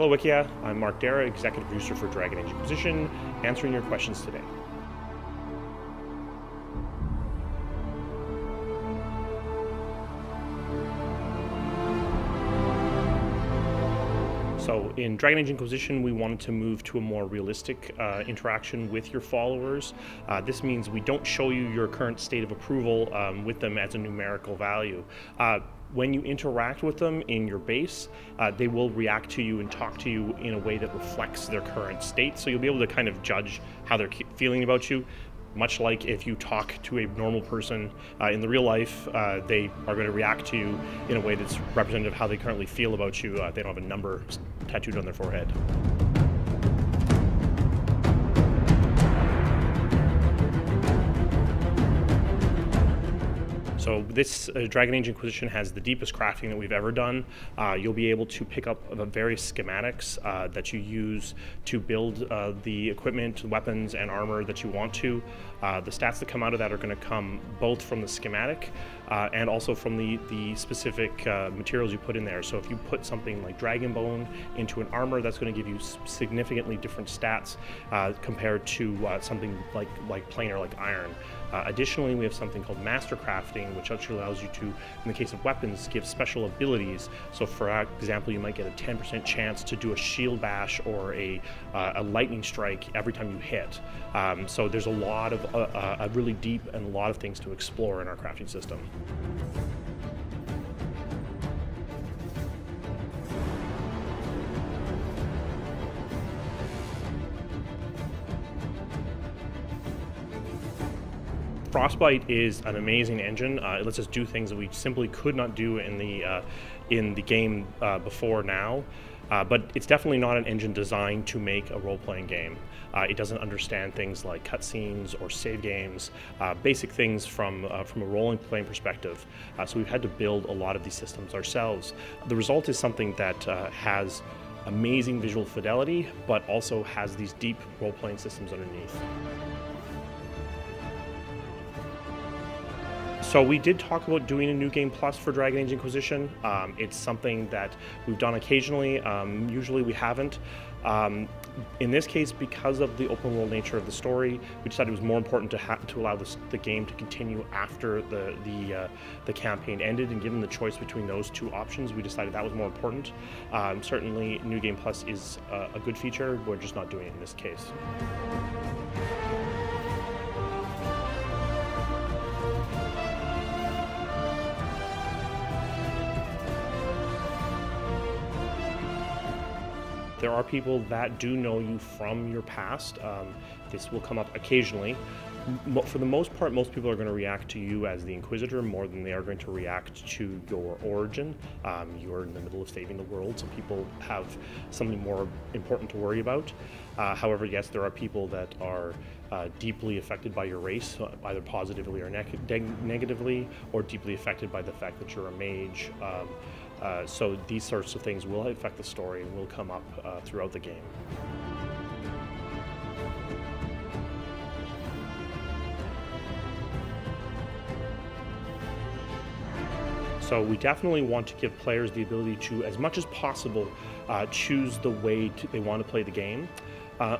Hello Wikia, I'm Mark Dara, Executive Producer for Dragon Age Inquisition, answering your questions today. So in Dragon Age Inquisition, we wanted to move to a more realistic interaction with your followers. This means we don't show you your current state of approval with them as a numerical value. When you interact with them in your base, they will react to you and talk to you in a way that reflects their current state. So you'll be able to kind of judge how they're feeling about you. Much like if you talk to a normal person in the real life, they are going to react to you in a way that's representative of how they currently feel about you. They don't have a number tattooed on their forehead. So this Dragon Age Inquisition has the deepest crafting that we've ever done. You'll be able to pick up various schematics that you use to build the equipment, weapons, and armor that you want to. The stats that come out of that are going to come both from the schematic and also from the specific materials you put in there. So if you put something like Dragon Bone into an armor, that's going to give you significantly different stats compared to something like planar, like iron. Additionally, we have something called master crafting, which actually allows you to, in the case of weapons, give special abilities. So for example, you might get a 10% chance to do a shield bash or a lightning strike every time you hit. So there's a lot of a really deep and a lot of things to explore in our crafting system. Frostbite is an amazing engine. It lets us do things that we simply could not do in the game before now. But it's definitely not an engine designed to make a role-playing game. It doesn't understand things like cutscenes or save games, basic things from a role-playing perspective. So we've had to build a lot of these systems ourselves. The result is something that has amazing visual fidelity, but also has these deep role-playing systems underneath. So we did talk about doing a New Game Plus for Dragon Age Inquisition. It's something that we've done occasionally. Usually we haven't. In this case, because of the open world nature of the story, we decided it was more important to allow the game to continue after the campaign ended, and given the choice between those two options, we decided that was more important. Certainly, New Game Plus is a good feature. We're just not doing it in this case. There are people that do know you from your past. This will come up occasionally. For the most part, most people are going to react to you as the Inquisitor more than they are going to react to your origin. You're in the middle of saving the world, so people have something more important to worry about. However, yes, there are people that are deeply affected by your race, either positively or negatively, or deeply affected by the fact that you're a mage. So these sorts of things will affect the story and will come up throughout the game. So we definitely want to give players the ability to, as much as possible, choose the way they want to play the game.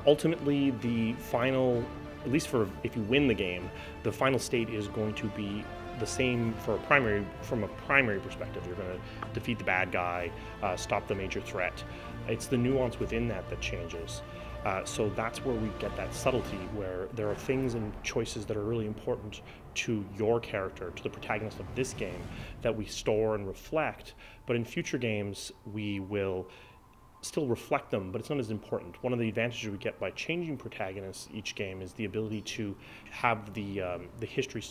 Ultimately, the final, at least for if you win the game, the final state is going to be the same from a primary perspective. You're going to defeat the bad guy, stop the major threat. It's the nuance within that changes. So that's where we get that subtlety, where there are things and choices that are really important to your character, to the protagonist of this game, that we store and reflect. But in future games, we will still reflect them, but it's not as important. One of the advantages we get by changing protagonists each game is the ability to have the history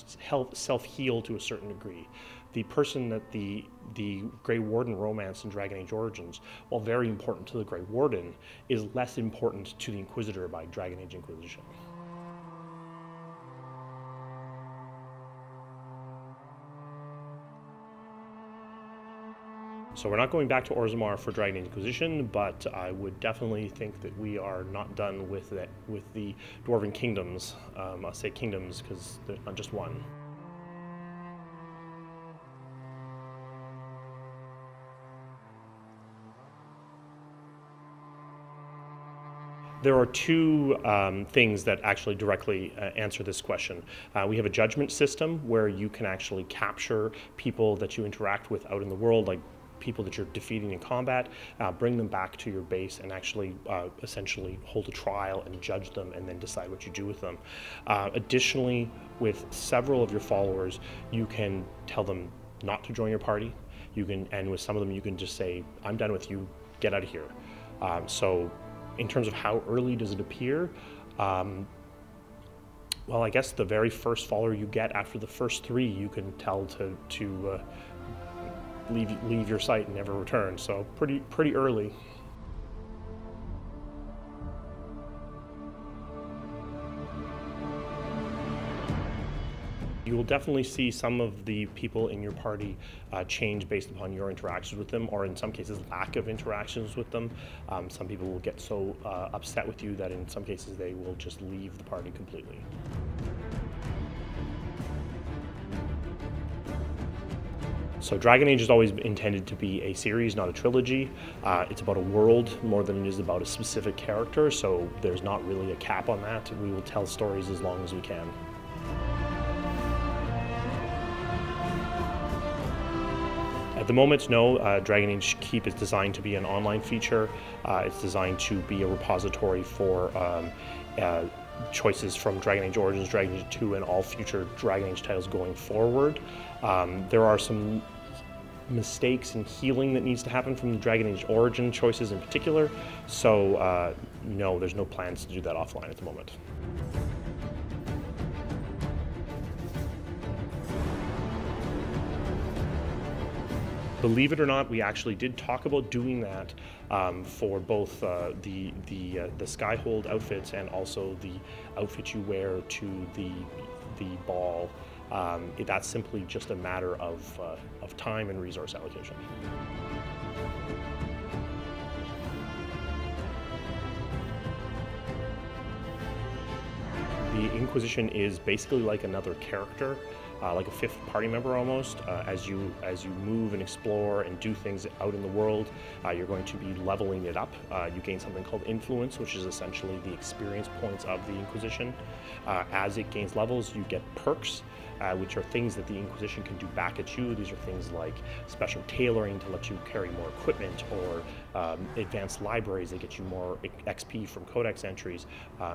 self-heal to a certain degree. The person that the Grey Warden romance in Dragon Age Origins, while very important to the Grey Warden, is less important to the Inquisitor by Dragon Age Inquisition. So we're not going back to Orzammar for Dragon Age Inquisition, but I would definitely think that we are not done with the Dwarven Kingdoms. I'll say kingdoms because there's not just one. There are two things that actually directly answer this question. We have a judgment system where you can actually capture people that you interact with out in the world, like people that you're defeating in combat, bring them back to your base and actually essentially hold a trial and judge them and then decide what you do with them. Additionally, with several of your followers, you can tell them not to join your party. You can, and with some of them, you can just say, "I'm done with you, get out of here." So in terms of how early does it appear, well, I guess the very first follower you get after the first 3, you can tell to leave your site and never return. So pretty early. You will definitely see some of the people in your party change based upon your interactions with them, or in some cases lack of interactions with them. Some people will get so upset with you that in some cases they will just leave the party completely. So Dragon Age is always intended to be a series, not a trilogy. It's about a world more than it is about a specific character, so there's not really a cap on that. We will tell stories as long as we can. At the moment, no. Dragon Age Keep is designed to be an online feature. It's designed to be a repository for choices from Dragon Age Origins, Dragon Age 2, and all future Dragon Age titles going forward. There are some mistakes and healing that needs to happen from the Dragon Age Origin choices in particular, so no, there's no plans to do that offline at the moment. Believe it or not, we actually did talk about doing that for both the Skyhold outfits and also the outfit you wear to the ball. That's simply just a matter of time and resource allocation. The Inquisition is basically like another character, like a 5th party member almost. As you move and explore and do things out in the world, you're going to be leveling it up. You gain something called influence, which is essentially the experience points of the Inquisition. As it gains levels, you get perks, which are things that the Inquisition can do back at you. These are things like special tailoring to let you carry more equipment, or advanced libraries that get you more XP from codex entries.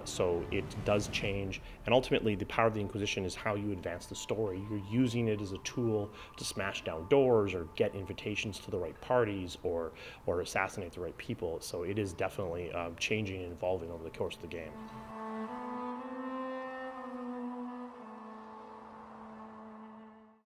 So it does change, and ultimately the power of the Inquisition is how you advance the story. You're using it as a tool to smash down doors or get invitations to the right parties, or assassinate the right people. So it is definitely changing and evolving over the course of the game.